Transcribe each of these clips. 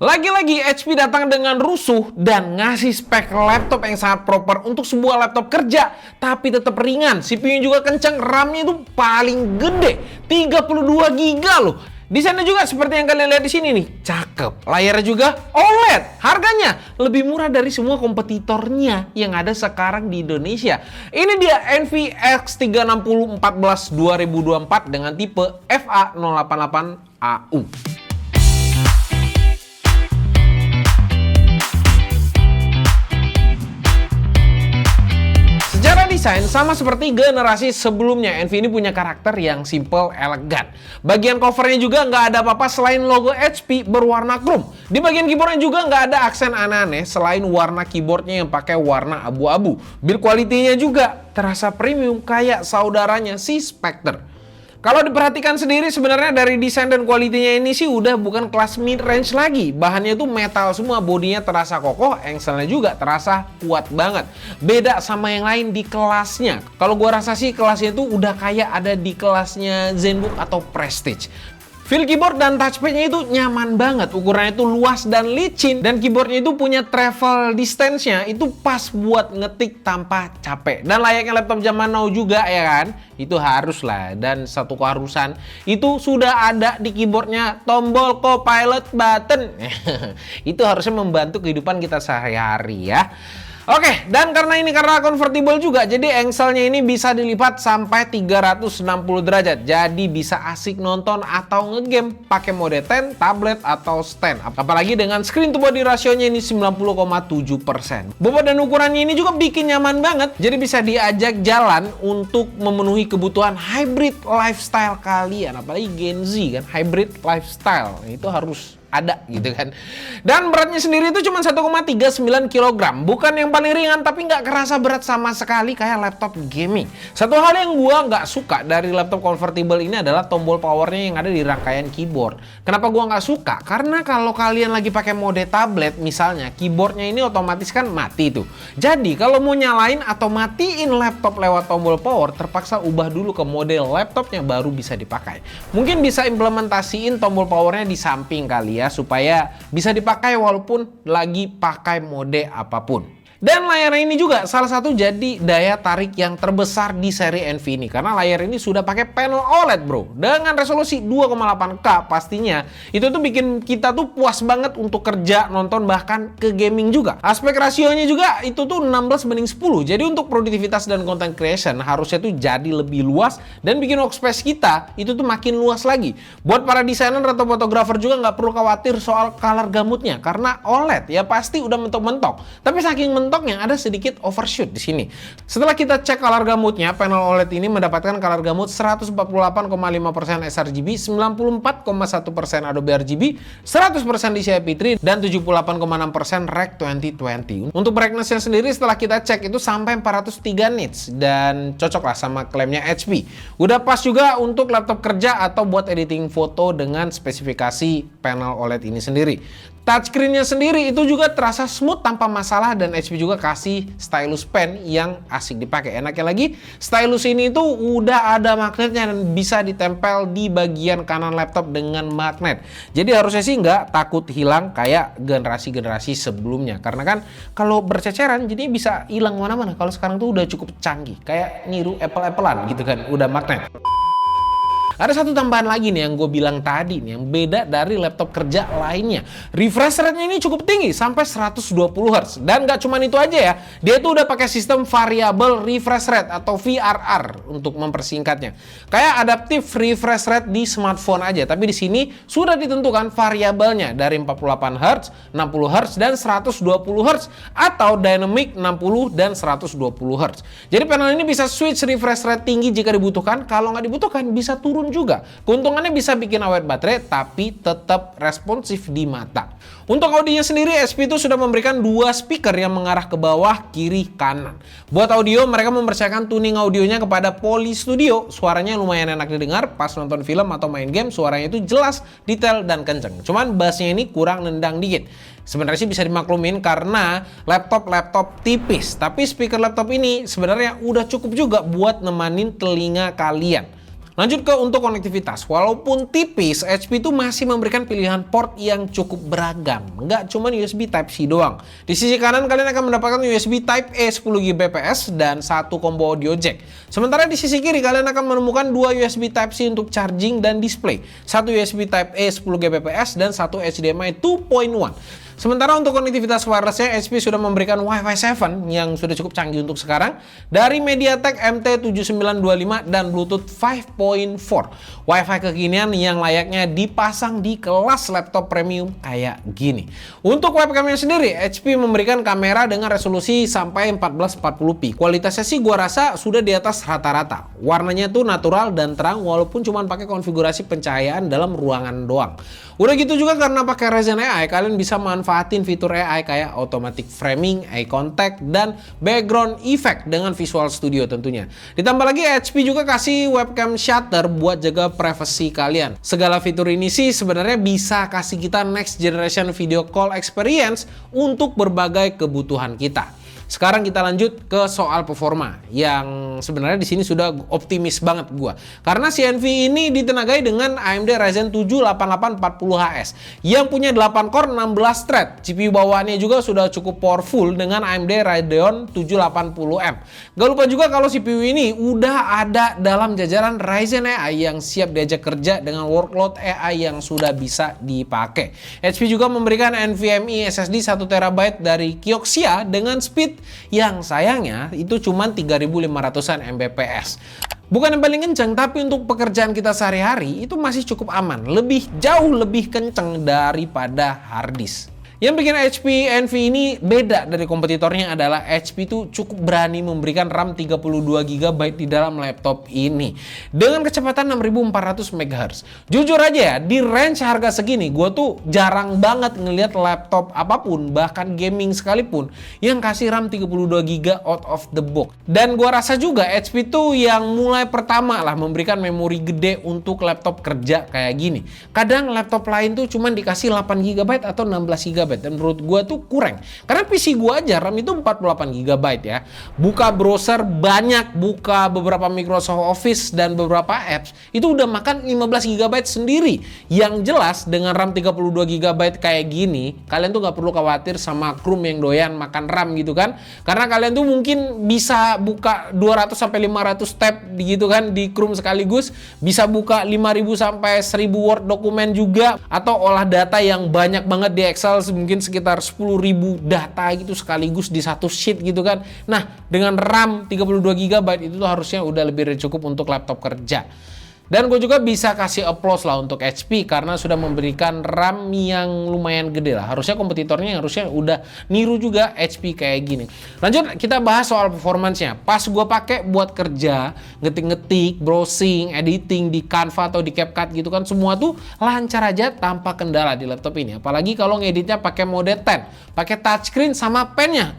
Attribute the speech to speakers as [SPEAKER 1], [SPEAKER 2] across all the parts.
[SPEAKER 1] Lagi-lagi HP datang dengan rusuh dan ngasih spek laptop yang sangat proper untuk sebuah laptop kerja, tapi tetap ringan. CPU-nya juga kencang, RAM-nya itu paling gede, 32 GB loh. Desainnya juga seperti yang kalian lihat di sini nih, cakep. Layarnya juga OLED. Harganya lebih murah dari semua kompetitornya yang ada sekarang di Indonesia. Ini dia NVX 360 14 2024 dengan tipe FA088AU. Secara desain sama seperti generasi sebelumnya, NV ini punya karakter yang simple, elegan. Bagian covernya juga nggak ada apa-apa selain logo HP berwarna chrome. Di bagian keyboardnya juga nggak ada aksen aneh-aneh selain warna keyboardnya yang pakai warna abu-abu. Build quality-nya juga terasa premium kayak saudaranya si Spectre. Kalau diperhatikan sendiri sebenarnya dari desain dan kualitinya ini sih udah bukan kelas mid range lagi. Bahannya itu metal semua, bodinya terasa kokoh, engselnya juga terasa kuat banget. Beda sama yang lain di kelasnya. Kalau gua rasa sih kelasnya itu udah kayak ada di kelasnya ZenBook atau Prestige. Feel keyboard dan touchpad-nya itu nyaman banget, ukurannya itu luas dan licin, dan keyboardnya itu punya travel distance-nya itu pas buat ngetik tanpa capek. Dan layaknya laptop zaman now juga ya kan, itu harus lah. Dan satu keharusan itu sudah ada di keyboardnya, tombol copilot button. Itu harusnya membantu kehidupan kita sehari-hari ya. Oke, dan karena convertible juga, jadi engselnya ini bisa dilipat sampai 360 derajat. Jadi bisa asik nonton atau ngegame pakai mode 10, tablet atau stand. Apalagi dengan screen to body rasionya ini 90,7%. Bobot dan ukurannya ini juga bikin nyaman banget. Jadi bisa diajak jalan untuk memenuhi kebutuhan hybrid lifestyle kalian. Apalagi Gen Z kan, hybrid lifestyle. Itu harus ada gitu kan. Dan beratnya sendiri itu cuma 1,39 kg. Bukan yang paling ringan, tapi nggak kerasa berat sama sekali kayak laptop gaming. Satu hal yang gua nggak suka dari laptop convertible ini adalah tombol powernya yang ada di rangkaian keyboard. Kenapa gua nggak suka? Karena kalau kalian lagi pakai mode tablet misalnya, keyboardnya ini otomatis kan mati tuh. Jadi kalau mau nyalain atau matiin laptop lewat tombol power, terpaksa ubah dulu ke mode laptopnya baru bisa dipakai. Mungkin bisa implementasiin tombol powernya di samping kali ya, supaya bisa dipakai walaupun lagi pakai mode apapun. Dan layar ini juga salah satu jadi daya tarik yang terbesar di seri NV ini, karena layar ini sudah pakai panel OLED bro, dengan resolusi 2,8K. Pastinya itu tuh bikin kita tuh puas banget untuk kerja, nonton, bahkan ke gaming juga. Aspek rasionya juga itu tuh 16:10, jadi untuk produktivitas dan content creation harusnya tuh jadi lebih luas dan bikin workspace kita itu tuh makin luas lagi. Buat para desainer atau fotografer juga nggak perlu khawatir soal color gamutnya, karena OLED ya pasti udah mentok-mentok, tapi saking yang ada sedikit overshoot di sini. Setelah kita cek color gamutnya, panel OLED ini mendapatkan color gamut 148,5% sRGB, 94,1% Adobe RGB, 100% DCI P3, dan 78,6% Rec 2020. Untuk brightness-nya sendiri setelah kita cek itu sampai 403 nits dan cocok lah sama klaimnya HP. Udah pas juga untuk laptop kerja atau buat editing foto dengan spesifikasi panel OLED ini sendiri. Touchscreen-nya sendiri itu juga terasa smooth tanpa masalah, dan HP juga kasih stylus pen yang asik dipakai. Enaknya lagi, stylus ini itu udah ada magnetnya dan bisa ditempel di bagian kanan laptop dengan magnet. Jadi harusnya sih nggak takut hilang kayak generasi-generasi sebelumnya. Karena kan kalau berceceran jadi bisa hilang mana-mana. Kalau sekarang tuh udah cukup canggih, kayak niru Apple-Applean gitu kan, udah magnet. Ada satu tambahan lagi nih yang gue bilang tadi nih, yang beda dari laptop kerja lainnya. Refresh rate-nya ini cukup tinggi, sampai 120 Hz. Dan gak cuma itu aja ya, dia tuh udah pakai sistem variable refresh rate atau VRR untuk mempersingkatnya. Kayak adaptive refresh rate di smartphone aja, tapi di sini sudah ditentukan variabelnya dari 48 Hz, 60 Hz, dan 120 Hz, atau dynamic 60 dan 120 Hz. Jadi panel ini bisa switch refresh rate tinggi jika dibutuhkan, kalau nggak dibutuhkan bisa turun juga. Keuntungannya bisa bikin awet baterai tapi tetap responsif di mata. Untuk audionya sendiri, HP itu sudah memberikan dua speaker yang mengarah ke bawah, kiri, kanan. Buat audio, mereka mempercayakan tuning audionya kepada Poly Studio. Suaranya lumayan enak didengar, pas nonton film atau main game suaranya itu jelas, detail, dan kenceng. Cuman bassnya ini kurang nendang dikit. Sebenarnya sih bisa dimaklumin karena laptop tipis, tapi speaker laptop ini sebenarnya udah cukup juga buat nemanin telinga kalian. Lanjut ke untuk konektivitas. Walaupun tipis, HP itu masih memberikan pilihan port yang cukup beragam. Nggak cuma USB Type-C doang. Di sisi kanan kalian akan mendapatkan USB Type-A 10 Gbps dan satu combo audio jack. Sementara di sisi kiri kalian akan menemukan dua USB Type-C untuk charging dan display. Satu USB Type-A 10 Gbps dan satu HDMI 2.1. Sementara untuk konektivitas wirelessnya, HP sudah memberikan Wi-Fi 7 yang sudah cukup canggih untuk sekarang dari MediaTek MT7925 dan Bluetooth 5.4. Wi-Fi kekinian yang layaknya dipasang di kelas laptop premium kayak gini. Untuk webcamnya sendiri, HP memberikan kamera dengan resolusi sampai 1440p. Kualitasnya sih gua rasa sudah di atas rata-rata. Warnanya tuh natural dan terang walaupun cuma pakai konfigurasi pencahayaan dalam ruangan doang. Udah gitu juga karena pakai Ryzen AI, kalian bisa manfaatin fitur AI kayak automatic framing, eye contact, dan background effect dengan Visual Studio tentunya. Ditambah lagi HP juga kasih webcam shutter buat jaga privasi kalian. Segala fitur ini sih sebenarnya bisa kasih kita next generation video call experience untuk berbagai kebutuhan kita. Sekarang kita lanjut ke soal performa yang sebenarnya di sini sudah optimis banget gua. Karena si Envy ini ditenagai dengan AMD Ryzen 7 8840HS yang punya 8 core 16 thread. GPU bawaannya juga sudah cukup powerful dengan AMD Radeon 780M. Gak lupa juga kalau CPU ini udah ada dalam jajaran Ryzen AI yang siap diajak kerja dengan workload AI yang sudah bisa dipakai. HP juga memberikan NVMe SSD 1TB dari Kioxia dengan speed yang sayangnya itu cuma 3500-an Mbps. Bukan yang paling kenceng, tapi untuk pekerjaan kita sehari-hari itu masih cukup aman. Jauh lebih kenceng daripada hard disk. Yang bikin HP Envy ini beda dari kompetitornya adalah HP itu cukup berani memberikan RAM 32 GB di dalam laptop ini dengan kecepatan 6400 MHz. Jujur aja ya, di range harga segini gue tuh jarang banget ngelihat laptop apapun, bahkan gaming sekalipun, yang kasih RAM 32 GB out of the box. Dan gue rasa juga HP tuh yang mulai pertama lah memberikan memori gede untuk laptop kerja kayak gini. Kadang laptop lain tuh cuman dikasih 8 GB atau 16 GB. Dan menurut gue tuh kurang. Karena PC gue aja RAM itu 48 GB ya. Buka browser banyak, buka beberapa Microsoft Office dan beberapa apps, itu udah makan 15 GB sendiri. Yang jelas dengan RAM 32 GB kayak gini, kalian tuh gak perlu khawatir sama Chrome yang doyan makan RAM gitu kan. Karena kalian tuh mungkin bisa buka 200 sampai 500 tab gitu kan di Chrome sekaligus, bisa buka 5000 sampai 1000 Word dokumen juga, atau olah data yang banyak banget di Excel, mungkin sekitar 10.000 data gitu sekaligus di satu sheet gitu kan. Nah, dengan RAM 32 GB itu tuh harusnya udah lebih dari cukup untuk laptop kerja. Dan gue juga bisa kasih applause lah untuk HP karena sudah memberikan RAM yang lumayan gede lah. Harusnya kompetitornya harusnya udah niru juga HP kayak gini. Lanjut kita bahas soal performance-nya. Pas gue pakai buat kerja, ngetik-ngetik, browsing, editing di Canva atau di CapCut gitu kan, semua tuh lancar aja tanpa kendala di laptop ini. Apalagi kalau ngeditnya pakai mode 10, pakai touchscreen sama pennya.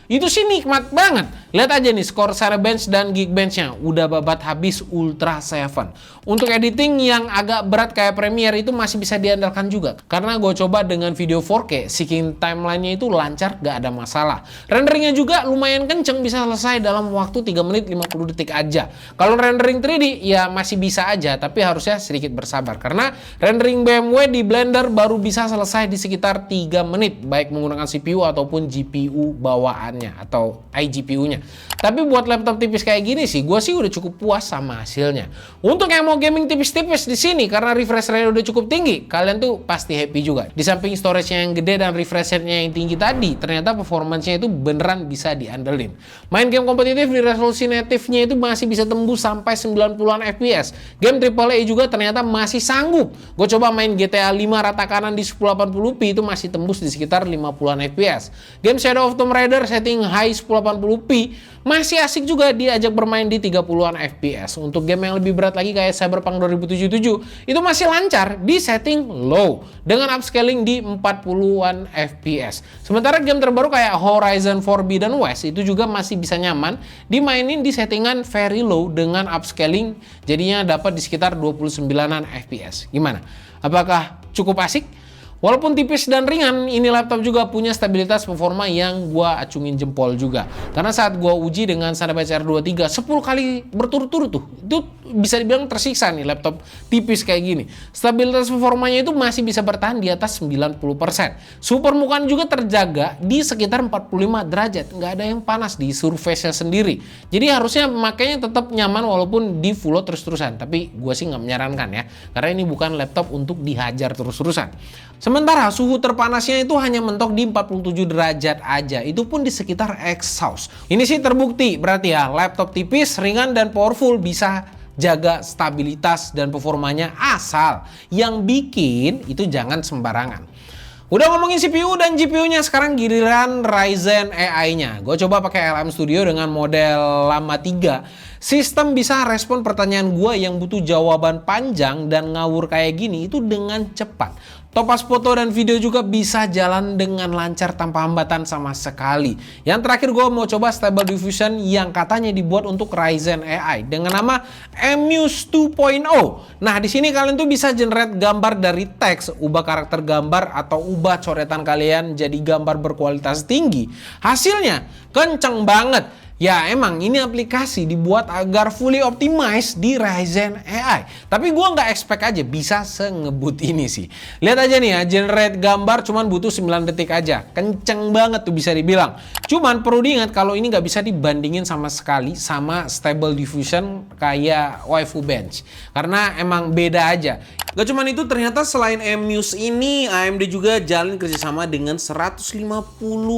[SPEAKER 1] Itu sih nikmat banget. Lihat aja nih skor Cinebench dan Geekbench-nya. Udah babat habis Ultra 7. Untuk editing yang agak berat kayak Premiere itu masih bisa diandalkan juga. Karena gue coba dengan video 4K, syncing timeline-nya itu lancar, gak ada masalah. Renderingnya juga lumayan kenceng, bisa selesai dalam waktu 3 menit 50 detik aja. Kalau rendering 3D ya masih bisa aja, tapi harusnya sedikit bersabar. Karena rendering BMW di Blender baru bisa selesai di sekitar 3 menit, baik menggunakan CPU ataupun GPU bawaan atau iGPU-nya. Tapi buat laptop tipis kayak gini sih, gue sih udah cukup puas sama hasilnya. Untuk yang mau gaming tipis-tipis di sini, karena refresh rate udah cukup tinggi, kalian tuh pasti happy juga. Di samping storage-nya yang gede dan refresh rate-nya yang tinggi tadi, ternyata performance-nya itu beneran bisa diandelin. Main game kompetitif di resolusi native-nya itu masih bisa tembus sampai 90-an FPS. Game AAA juga ternyata masih sanggup. Gue coba main GTA 5 rata kanan di 1080p itu masih tembus di sekitar 50-an FPS. Game Shadow of Tomb Raider setting high 1080p masih asik juga diajak bermain di 30-an FPS. Untuk game yang lebih berat lagi kayak Cyberpunk 2077 itu masih lancar di setting low dengan upscaling di 40-an FPS. Sementara game terbaru kayak Horizon Forbidden West itu juga masih bisa nyaman dimainin di settingan very low dengan upscaling, jadinya dapat di sekitar 29-an FPS. Gimana? Apakah cukup asik? Walaupun tipis dan ringan, ini laptop juga punya stabilitas performa yang gua acungin jempol juga. Karena saat gua uji dengan Cinebench R23 10 kali berturut-turut tuh, itu bisa dibilang tersiksa nih laptop tipis kayak gini. Stabilitas performanya itu masih bisa bertahan di atas 90%. Suhu permukaan juga terjaga di sekitar 45 derajat. Nggak ada yang panas di surface-nya sendiri. Jadi harusnya makanya tetap nyaman walaupun di full load terus-terusan. Tapi gue sih nggak menyarankan ya. Karena ini bukan laptop untuk dihajar terus-terusan. Sementara suhu terpanasnya itu hanya mentok di 47 derajat aja. Itu pun di sekitar exhaust. Ini sih terbukti berarti ya laptop tipis, ringan, dan powerful bisa jaga stabilitas dan performanya, asal yang bikin itu jangan sembarangan. Udah ngomongin CPU dan GPU-nya, sekarang giliran Ryzen AI-nya. Gue coba pakai LM Studio dengan model Llama 3. Sistem bisa respon pertanyaan gue yang butuh jawaban panjang dan ngawur kayak gini itu dengan cepat. Topas foto dan video juga bisa jalan dengan lancar tanpa hambatan sama sekali. Yang terakhir gue mau coba Stable Diffusion yang katanya dibuat untuk Ryzen AI dengan nama Muse 2.0. Nah, di sini kalian tuh bisa generate gambar dari teks, ubah karakter gambar atau ubah coretan kalian jadi gambar berkualitas tinggi. Hasilnya kenceng banget. Ya emang ini aplikasi dibuat agar fully optimized di Ryzen AI. Tapi gua nggak expect aja bisa sengebut ini sih. Lihat aja nih ya, generate gambar cuman butuh 9 detik aja. Kenceng banget tuh bisa dibilang. Cuman perlu diingat kalau ini nggak bisa dibandingin sama sekali sama Stable Diffusion kayak Waifu Bench. Karena emang beda aja. Gak cuman itu, ternyata selain Muse ini, AMD juga jalin kerjasama dengan 150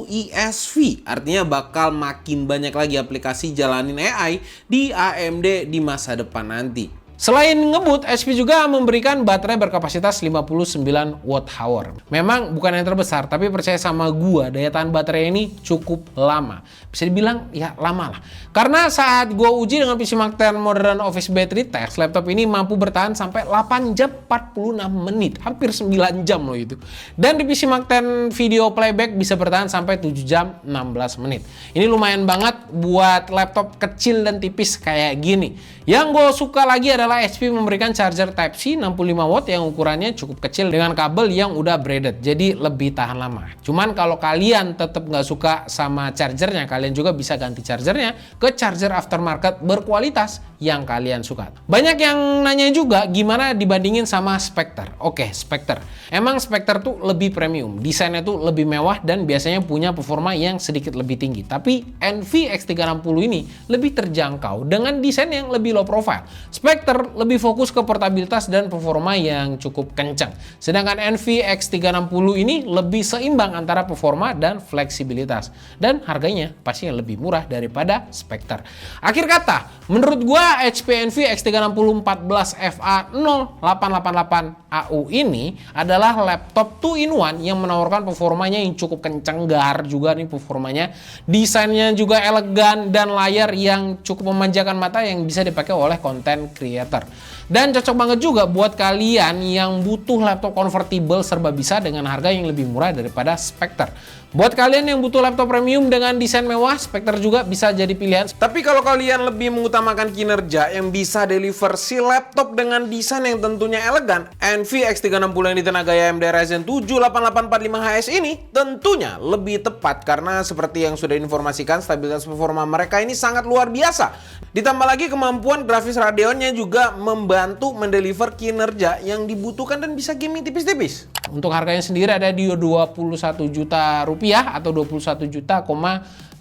[SPEAKER 1] ESV. Artinya bakal makin banyak lagi aplikasi jalanin AI di AMD di masa depan nanti. Selain ngebut, HP juga memberikan baterai berkapasitas 59 Wh. Memang bukan yang terbesar, tapi percaya sama gua, daya tahan baterai ini cukup lama. Bisa dibilang ya lama lah. Karena saat gua uji dengan PC Mark 10 Modern Office Battery Test, laptop ini mampu bertahan sampai 8 jam 46 menit. Hampir 9 jam loh itu. Dan di PC Mark 10 video playback bisa bertahan sampai 7 jam 16 menit. Ini lumayan banget buat laptop kecil dan tipis kayak gini. Yang gue suka lagi adalah HP memberikan charger Type-C 65 watt yang ukurannya cukup kecil dengan kabel yang udah braided, jadi lebih tahan lama. Cuman kalau kalian tetap nggak suka sama chargernya, kalian juga bisa ganti chargernya ke charger aftermarket berkualitas yang kalian suka. Banyak yang nanya juga gimana dibandingin sama Spectre. Oke, Spectre. Emang Spectre tuh lebih premium, desainnya tuh lebih mewah dan biasanya punya performa yang sedikit lebih tinggi. Tapi Envy X360 ini lebih terjangkau dengan desain yang lebih low profile. Spectre lebih fokus ke portabilitas dan performa yang cukup kencang. Sedangkan Envy X360 ini lebih seimbang antara performa dan fleksibilitas. Dan harganya pastinya lebih murah daripada Spectre. Akhir kata, menurut gua HP Envy X360 14FA0888AU ini adalah laptop 2-in-1 yang menawarkan performanya yang cukup kencang, gar juga nih performanya. Desainnya juga elegan dan layar yang cukup memanjakan mata yang bisa dipakai oleh content creator. Dan cocok banget juga buat kalian yang butuh laptop convertible serba bisa dengan harga yang lebih murah daripada Spectre. Buat kalian yang butuh laptop premium dengan desain mewah, Spectre juga bisa jadi pilihan. Tapi kalau kalian lebih mengutamakan kinerja yang bisa deliver si laptop dengan desain yang tentunya elegan, Envy X360 yang ditenagai AMD Ryzen 7 8845HS ini tentunya lebih tepat karena seperti yang sudah diinformasikan, stabilitas performa mereka ini sangat luar biasa. Ditambah lagi kemampuan grafis Radeonnya juga membantu mendeliver kinerja yang dibutuhkan dan bisa gaming tipis-tipis. Untuk harganya sendiri ada di 21 juta rupiah atau 21,89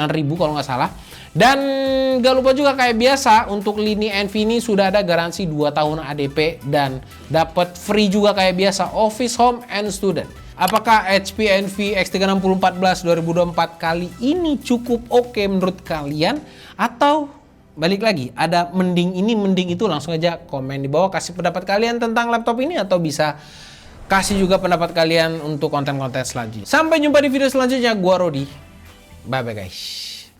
[SPEAKER 1] ribu kalau nggak salah. Dan gak lupa juga kayak biasa untuk lini Envy ini sudah ada garansi 2 tahun ADP dan dapat free juga kayak biasa Office, Home, and Student. Apakah HP Envy X360 14 2024 kali ini cukup oke menurut kalian? Atau balik lagi, ada mending ini, mending itu? Langsung aja komen di bawah, kasih pendapat kalian tentang laptop ini, atau bisa kasih juga pendapat kalian untuk konten-konten selanjutnya. Sampai jumpa di video selanjutnya, gua Rodi. Bye-bye guys.